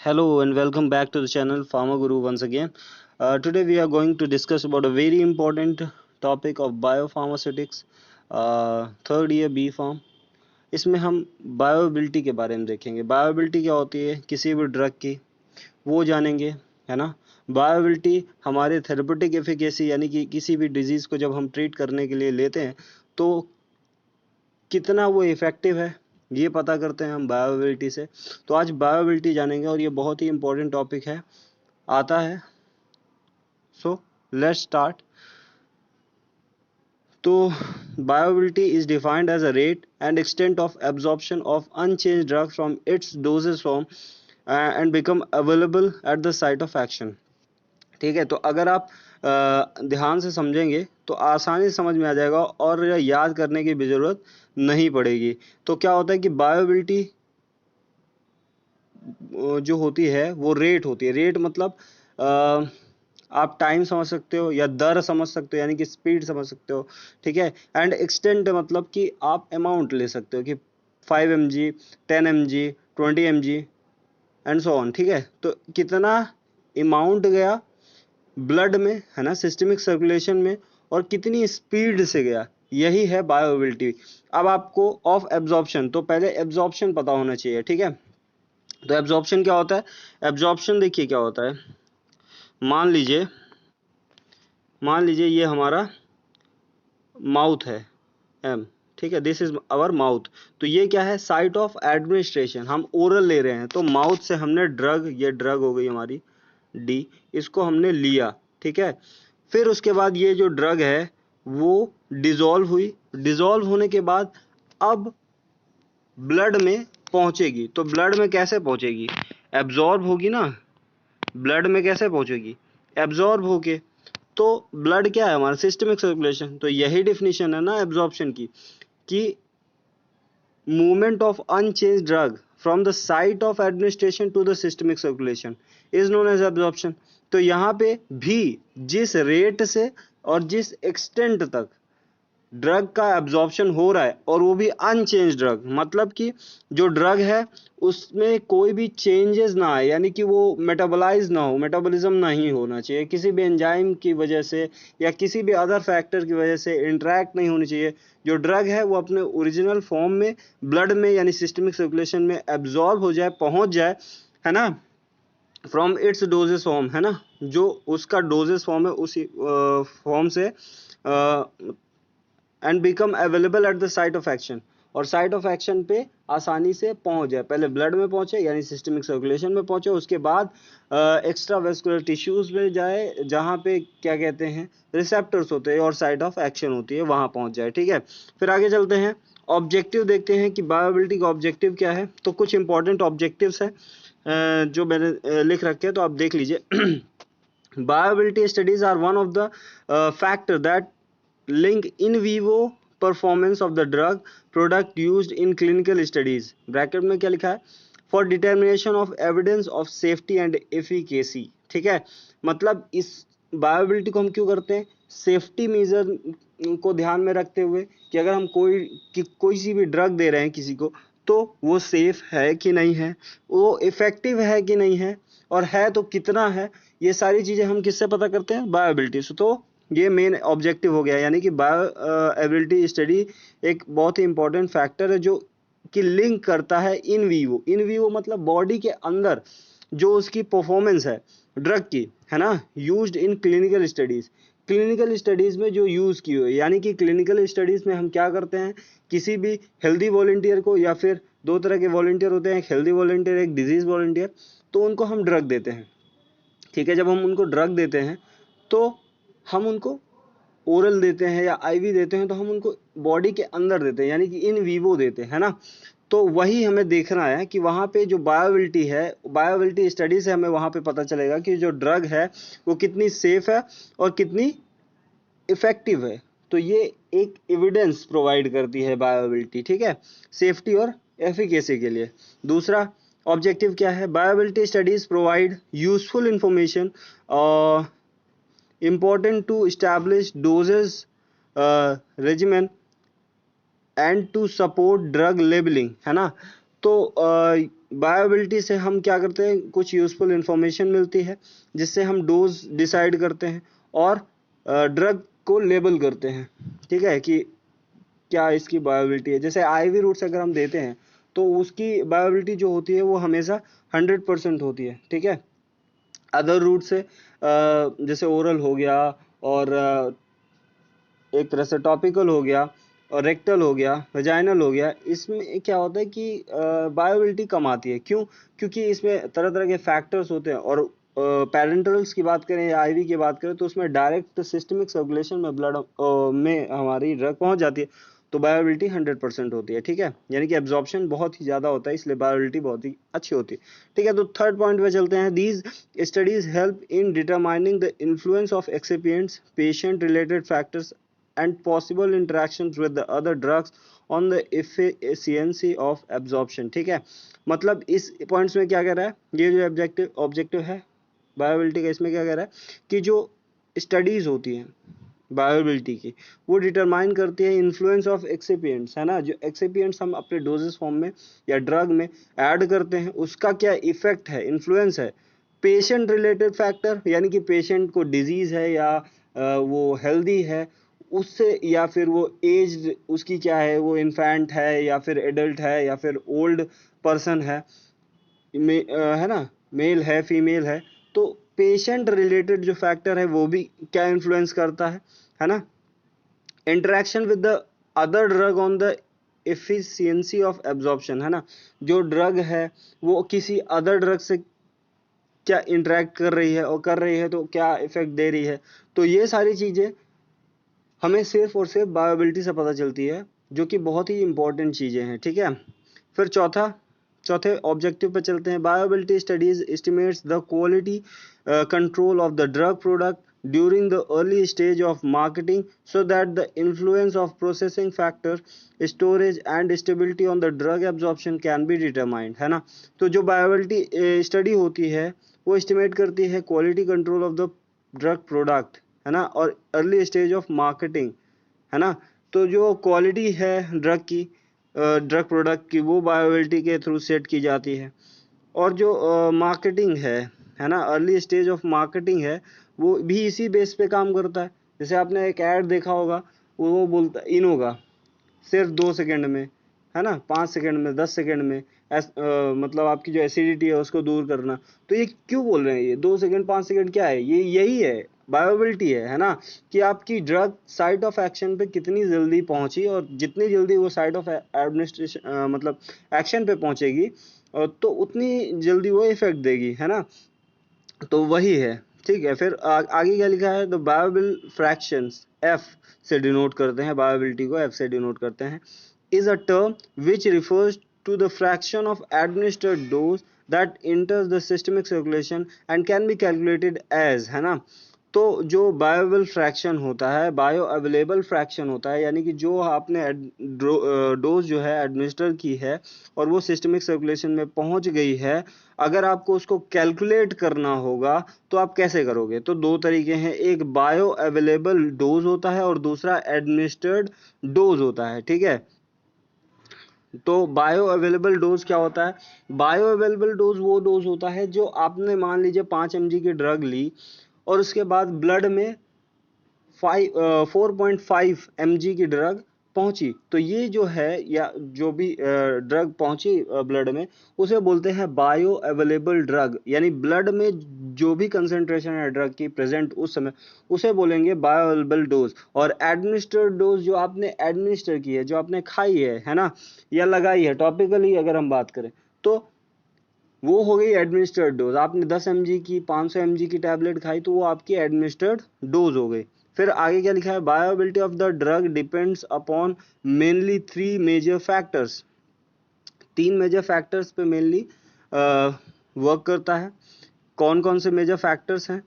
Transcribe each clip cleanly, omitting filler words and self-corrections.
Hello and welcome back to the channel Pharma Guru once again. Today we are going to discuss about a very important topic of biopharmaceutics, third year B Farm. इसमें हम बायोबिलिटी के बारे में देखेंगे. बायोबिलिटी क्या होती है किसी भी ड्रग की, वो जानेंगे, है ना. बायोबिलिटी हमारे थेरेपेटिक एफिकेसी यानी कि किसी भी डिजीज को जब हम ट्रीट करने के लिए लेते हैं तो कितना वो इफेक्टिव है ये पता करते हैं हम बायोबिलिटी से. तो आज बायोबिलिटी जानेंगे और ये बहुत ही इंपॉर्टेंट टॉपिक है, आता है. So let's start. तो bioavailability is defined as a rate and extent of absorption of unchange drug from its dosage form and become available at the site of action. ठीक है, तो अगर आप ध्यान से समझेंगे तो आसानी से समझ में आ जाएगा और याद करने की भी जरूरत नहीं पड़ेगी. तो क्या होता है कि बायोबिलिटी जो होती है वो रेट होती है. रेट मतलब आप टाइम समझ सकते हो या दर समझ सकते हो यानी कि स्पीड समझ सकते हो. ठीक है, एंड एक्सटेंट मतलब कि आप अमाउंट ले सकते हो कि 5 mg, 10 mg, 20 mg and so on. ठीक है, तो कितना अमाउंट गया ब्लड में, है ना, सिस्टमिक सर्कुलेशन में, और कितनी स्पीड से गया, यही है बायोबिलिटी. अब आपको ऑफ एब्जॉर्प्शन, तो पहले एब्जॉर्प्शन पता होना चाहिए. ठीक है, तो एब्जॉर्प्शन क्या होता है. एब्जॉर्प्शन देखिए क्या होता है. मान लीजिए ये हमारा माउथ है एम. ठीक है, दिस इज आवर माउथ. तो ये क्या है, साइट ऑफ एडमिनिस्ट्रेशन. हम ओरल ले रहे हैं तो माउथ से हमने ड्रग, ये ड्रग हो गई हमारी डी, इसको हमने लिया. ठीक है, फिर उसके बाद ये जो ड्रग है वो डिजोल्व हुई. डिजोल्व होने के बाद अब ब्लड में पहुंचेगी. तो ब्लड में कैसे पहुंचेगी, एब्जॉर्ब होगी ना. ब्लड में कैसे पहुंचेगी, एब्जॉर्ब होके. तो ब्लड क्या है हमारा, सिस्टमिक सर्कुलेशन. तो यही डिफिनीशन है ना एब्जॉर्प्शन की, कि movement of unchange drug from the site of administration to the systemic circulation is known as absorption. तो यहाँ पे भी जिस रेट से और जिस एक्सटेंट तक ड्रग का एब्जॉर्प्शन हो रहा है, और वो भी अनचेंज ड्रग, मतलब कि जो ड्रग है उसमें कोई भी चेंजेस ना आए, यानी कि वो मेटाबोलाइज ना हो, मेटाबॉलिज्म नहीं होना चाहिए किसी भी एंजाइम की वजह से या किसी भी अदर फैक्टर की वजह से, इंटरेक्ट नहीं होनी चाहिए. जो ड्रग है वो अपने ओरिजिनल फॉर्म में ब्लड में यानी सिस्टमिक सर्कुलेशन में एब्जॉर्ब हो जाए, पहुंच जाए, है ना, फ्रॉम इट्स डोजेस फॉर्म, है ना, जो उसका डोजेस फॉर्म है उसी फॉर्म से, and become available at the site of action. और साइट ऑफ एक्शन पे आसानी से पहुंच जाए. पहले ब्लड में पहुंचे यानी सिस्टमिक सर्कुलेशन में पहुंचे, उसके बाद एक्स्ट्रा वेस्कुलर टिश्यूज में जाए जहां पे क्या कहते हैं रिसेप्टर्स होते हैं और साइट ऑफ एक्शन होती है, वहां पहुंच जाए. ठीक है, फिर आगे चलते हैं. ऑब्जेक्टिव देखते हैं कि बायोबिलिटी का ऑब्जेक्टिव क्या है. तो कुछ इंपॉर्टेंट ऑब्जेक्टिव्स है जो मैंने लिख रखे हैं, तो आप देख लीजिए. Viability studies are one of the factor that link in vivo performance of the drug product used in clinical studies. Bracket में क्या लिखा है, for determination of evidence of safety and efficacy. ठीक है, मतलब इस बायोबिलिटी को हम क्यों करते हैं, सेफ्टी मेजर को ध्यान में रखते हुए कि अगर हम कोई सी भी ड्रग दे रहे हैं किसी को, तो वो सेफ है कि नहीं है, वो इफेक्टिव है कि नहीं है, और है तो कितना है. ये सारी चीजें हम किससे पता करते हैं, बायोबिलिटी से. तो ये मेन ऑब्जेक्टिव हो गया, यानी कि बायोएबिलिटी स्टडी एक बहुत ही इंपॉर्टेंट फैक्टर है जो कि लिंक करता है इन वीवो. इन वीवो मतलब बॉडी के अंदर जो उसकी परफॉर्मेंस है ड्रग की, है ना, used in clinical studies. Clinical studies में जो यूज की हुई, यानी कि क्लिनिकल स्टडीज में हम क्या करते हैं, किसी भी हेल्दी वॉलंटियर को, या फिर दो तरह के वॉलंटियर होते हैं, एक हेल्दी वॉलंटियर, एक डिजीज वॉलंटियर, तो उनको हम ड्रग देते हैं. ठीक है, जब हम उनको ड्रग देते हैं तो हम उनको ओरल देते हैं या आईवी देते हैं, तो हम उनको बॉडी के अंदर देते हैं, यानी कि इन वीवो देते हैं ना. तो वही हमें देखना है कि वहाँ पे जो बायोबिलिटी है, बायोबिलिटी स्टडी से हमें वहाँ पे पता चलेगा कि जो ड्रग है वो कितनी सेफ है और कितनी इफेक्टिव है. तो ये एक एविडेंस प्रोवाइड करती है बायोबिलिटी. ठीक है, सेफ्टी और एफिकेसी के लिए. दूसरा ऑब्जेक्टिव क्या है, बायोबिलिटी studies provide useful information important to establish doses regimen and to support drug labeling, है ना. तो बायोबिलिटी से हम क्या करते हैं, कुछ यूजफुल इंफॉर्मेशन मिलती है जिससे हम डोज डिसाइड करते हैं और ड्रग को लेबल करते हैं, ठीक है, कि क्या इसकी बायोबिलिटी है। जैसे आईवी रूट से अगर हम देते हैं तो उसकी बायोबिलिटी जो होती है वो हमेशा 100% होती है, ठीक है। अदर रूट से जैसे ओरल हो गया और एक तरह से टॉपिकल हो गया और रेक्टल हो गया, वेजाइनल हो गया, इसमें क्या होता है कि बायोबिलिटी कम आती है। क्यों? क्योंकि इसमें तरह तरह के फैक्टर्स होते हैं और पैरेंटल्स की बात करें या आईवी की बात करें तो उसमें डायरेक्ट सिस्टमिक सर्कुलेशन में ब्लड में हमारी ड्रग पहुंच जाती है, तो बायोबिलिटी 100% होती है, ठीक है, यानी कि एब्जॉर्प्शन बहुत ही ज़्यादा होता है, इसलिए बायोबिलिटी बहुत ही अच्छी होती है, ठीक है। तो थर्ड पॉइंट पे चलते हैं। These studies help in determining the influence of excipients, patient related factors and possible interactions with the other drugs on the efficiency of absorption, ठीक है। मतलब इस पॉइंट्स में क्या कह रहा है, ये जो ऑब्जेक्टिव है बायोबिलिटी का, इसमें क्या कह रहा है कि जो स्टडीज होती हैं बायोबिलिटी की वो डिटरमाइन करती है इन्फ्लुएंस ऑफ एक्सिपिएंट्स, है ना, जो एक्सिपिएंट्स हम अपने डोजेस फॉर्म में या ड्रग में ऐड करते हैं उसका क्या इफेक्ट है, इन्फ्लुएंस है। पेशेंट रिलेटेड फैक्टर, यानी कि पेशेंट को डिजीज है या वो हेल्दी है उससे, या फिर वो एज उसकी क्या है, वो इन्फेंट है या फिर एडल्ट है या फिर ओल्ड पर्सन है, है ना, मेल है फीमेल है, तो पेशेंट रिलेटेड जो फैक्टर है वो भी क्या इन्फ्लुएंस करता है ना। Interaction with the other drug on the efficiency of absorption, है ना, जो ड्रग है वो किसी अदर ड्रग से क्या इंटरेक्ट कर रही है और कर रही है तो क्या इफेक्ट दे रही है, तो ये सारी चीजें हमें सिर्फ और सिर्फ बायोबिलिटी से पता चलती है, जो कि बहुत ही इंपॉर्टेंट चीजें हैं, ठीक है। फिर चौथे ऑब्जेक्टिव पे चलते हैं। बायोबिलिटी studies estimates the quality control of the drug product during the early stage of marketing so that the influence of processing factor, storage and stability on the drug absorption can be determined, है ना। तो जो बायोबिलिटी study होती है वो estimate करती है quality control of the drug product, है ना, और अर्ली स्टेज ऑफ मार्केटिंग, है ना। तो जो क्वालिटी है ड्रग प्रोडक्ट की वो बायोबिलिटी के थ्रू सेट की जाती है, और जो मार्केटिंग है ना, अर्ली स्टेज ऑफ मार्केटिंग है वो भी इसी बेस पे काम करता है। जैसे आपने एक ऐड देखा होगा, वो बोलता इनो का सिर्फ 2 सेकंड में, है ना, 5 सेकंड में, 10 सेकंड में मतलब आपकी जो एसिडिटी है उसको दूर करना। तो ये क्यों बोल रहे हैं, ये 2 सेकंड 5 सेकंड क्या है, ये यही है बायोबिलिटी है ना, कि आपकी ड्रग साइट ऑफ एक्शन पे कितनी जल्दी पहुंची और जितनी जल्दी वो साइट ऑफ एडमिनिस्ट्रेशन मतलब एक्शन पे पहुंचेगी तो उतनी जल्दी वो इफेक्ट देगी, है ना। तो वही है, ठीक है। फिर आगे क्या लिखा है, द बायोबिल फ्रैक्शंस, एफ से डिनोट करते हैं बायोबिलिटी को, एफ से डिनोट करते हैं, is a term which refers to the fraction of administered dose that enters the systemic circulation and can be calculated as, है ना। तो जो बायोअवेलेबल फ्रैक्शन होता है, बायो अवेलेबल फ्रैक्शन होता है, यानी कि जो आपने डोज जो है एडमिनिस्टर की है और वो सिस्टमिक सर्कुलेशन में पहुंच गई है, अगर आपको उसको कैलकुलेट करना होगा तो आप कैसे करोगे। तो दो तरीके हैं, एक बायो अवेलेबल डोज होता है और दूसरा एडमिनिस्टर्ड डोज होता है, ठीक है। तो बायो अवेलेबल डोज क्या होता है, बायो अवेलेबल डोज वो डोज होता है जो आपने मान लीजिए 5 mg की ड्रग ली और उसके बाद ब्लड में 4.5 mg की ड्रग पहुंची, तो ये जो है या जो भी ड्रग पहुंची ब्लड में उसे बोलते हैं बायो अवेलेबल ड्रग, यानी ब्लड में जो भी कंसेंट्रेशन है ड्रग की प्रेजेंट उस समय उसे बोलेंगे बायो अवेलेबल डोज। और एडमिनिस्टर्ड डोज जो आपने एडमिनिस्टर की है, जो आपने खाई है ना, या लगाई है टॉपिकली अगर हम बात करें, तो वो हो गई एडमिनिस्टर्ड डोज। आपने 10 mg की 500 mg की टैबलेट खाई तो वो आपकी एडमिनिस्टर्ड डोज हो गई। फिर आगे क्या लिखा है, bioavailability of the drug depends upon mainly 3 major factors, 3 major factors पे मेनली वर्क करता है। कौन कौन से मेजर फैक्टर्स हैं,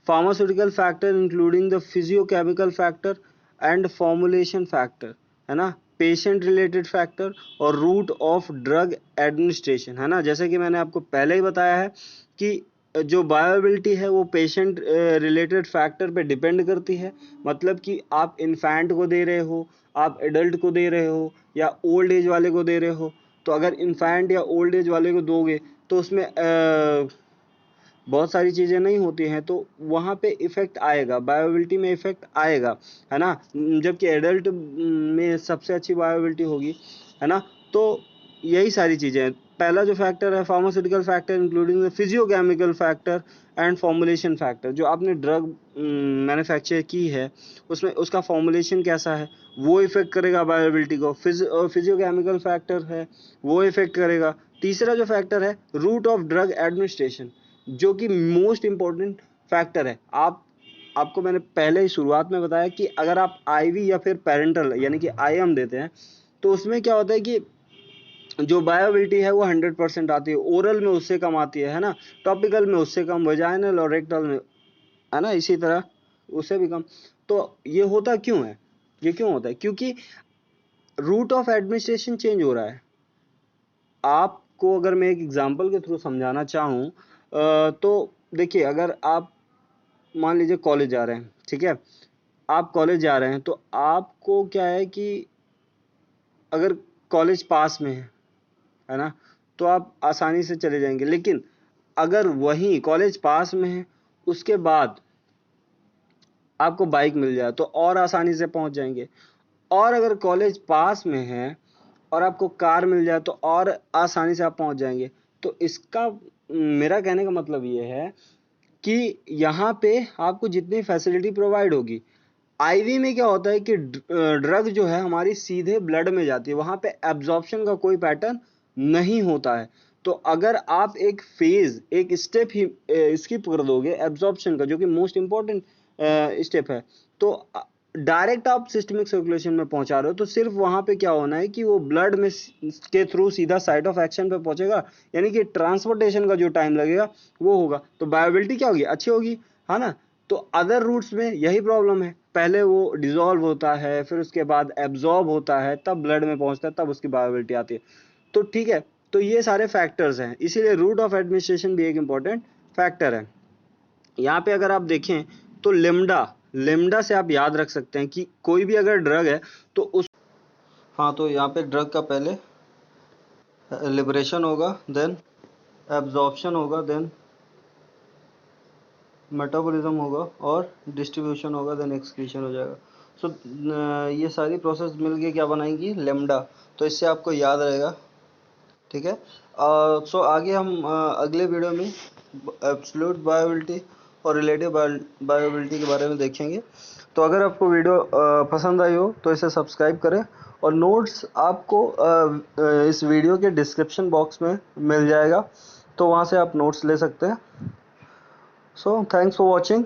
pharmaceutical factor including the physicochemical factor and formulation factor, है ना, पेशेंट रिलेटेड फैक्टर और रूट ऑफ ड्रग एडमिनिस्ट्रेशन, है ना। जैसे कि मैंने आपको पहले ही बताया है कि जो बायोबिलिटी है वो पेशेंट रिलेटेड फैक्टर पे डिपेंड करती है, मतलब कि आप इन्फेंट को दे रहे हो, आप एडल्ट को दे रहे हो या ओल्ड एज वाले को दे रहे हो, तो अगर इन्फेंट या ओल्ड एज वाले को दोगे तो उसमें बहुत सारी चीज़ें नहीं होती हैं, तो वहाँ पे इफ़ेक्ट आएगा, बायोबिलिटी में इफ़ेक्ट आएगा, है ना। जबकि एडल्ट में सबसे अच्छी बायोबिलिटी होगी, है ना। तो यही सारी चीज़ें हैं। पहला जो फैक्टर है pharmaceutical factor including the physicochemical factor and formulation factor. जो आपने ड्रग मैन्युफैक्चर की है उसमें उसका फॉर्मुलेशन कैसा है वो इफ़ेक्ट करेगा बायोबिलिटी को। फिजियोकेमिकल फैक्टर है वो इफ़ेक्ट करेगा। तीसरा जो फैक्टर है रूट ऑफ ड्रग एडमिनिस्ट्रेशन, जो कि मोस्ट इम्पोर्टेंट फैक्टर है। आपको मैंने पहले ही शुरुआत में बताया कि अगर आप आईवी या फिर पेरेंटल यानी कि आईएम देते हैं तो उसमें क्या होता है कि जो बायोबिलिटी है वो 100% आती है, ओरल में उससे कम आती है ना, टॉपिकल में उससे कम, वजाइनल और रेक्टल में, है ना, इसी तरह उससे भी कम। तो ये होता क्यों है, ये क्यों होता है? क्योंकि रूट ऑफ एडमिनिस्ट्रेशन चेंज हो रहा है। आपको अगर मैं एक एग्जांपल के थ्रू समझाना चाहूँ तो देखिए, अगर आप मान लीजिए कॉलेज जा रहे हैं, ठीक है, आप कॉलेज जा रहे हैं तो आपको क्या है कि अगर कॉलेज पास में है ना, तो आप आसानी से चले जाएंगे। लेकिन अगर वहीं कॉलेज पास में है उसके बाद आपको बाइक मिल जाए तो और आसानी से पहुंच जाएंगे। और अगर कॉलेज पास में है और आपको कार मिल जाए तो और आसानी से आप पहुंच जाएंगे। तो इसका मेरा कहने का मतलब ये है कि यहाँ पे आपको जितनी फैसिलिटी प्रोवाइड होगी, आईवी में क्या होता है कि ड्रग जो है हमारी सीधे ब्लड में जाती है, वहां पे एब्जॉर्प्शन का कोई पैटर्न नहीं होता है। तो अगर आप एक फेज, एक स्टेप ही स्किप कर दोगे एब्जॉर्प्शन का, जो कि मोस्ट इंपॉर्टेंट स्टेप है, तो डायरेक्ट आप सिस्टमिक सर्कुलेशन में पहुंचा रहे हो, तो सिर्फ वहां पे क्या होना है कि वो ब्लड में के थ्रू सीधा साइट ऑफ एक्शन पे पहुंचेगा, यानी कि ट्रांसपोर्टेशन का जो टाइम लगेगा वो होगा। तो बायोबिलिटी क्या होगी, अच्छी होगी, है ना। तो अदर रूट्स में यही प्रॉब्लम है, पहले वो डिसॉल्व होता है, फिर उसके बाद एब्जॉर्ब होता है, तब ब्लड में पहुंचता है, तब उसकी बायोबिलिटी आती है। तो ठीक है, तो ये सारे फैक्टर्स हैं, इसीलिए रूट ऑफ एडमिनिस्ट्रेशन भी एक इंपॉर्टेंट फैक्टर है। यहाँ पे अगर आप देखें तो लेमडा, लेमडा से आप याद रख सकते हैं कि कोई भी अगर ड्रग है तो उस, हाँ, तो यहाँ पे ड्रग का पहले लिबरेशन होगा, देन एब्जॉर्प्शन होगा, देन मेटाबॉलिज्म होगा और डिस्ट्रीब्यूशन होगा, देन एक्सक्रीशन हो जाएगा। सो ये सारी प्रोसेस मिलके क्या बनाएंगी, लेमडा। तो इससे आपको याद रहेगा, ठीक है। सो आगे हम अगले वीडियो में एब्सोल्यूट बायोबिलिटी और रिलेटिव बायोबिलिटी के बारे में देखेंगे। तो अगर आपको वीडियो पसंद आई हो तो इसे सब्सक्राइब करें, और नोट्स आपको इस वीडियो के डिस्क्रिप्शन बॉक्स में मिल जाएगा, तो वहाँ से आप नोट्स ले सकते हैं। So thanks for watching.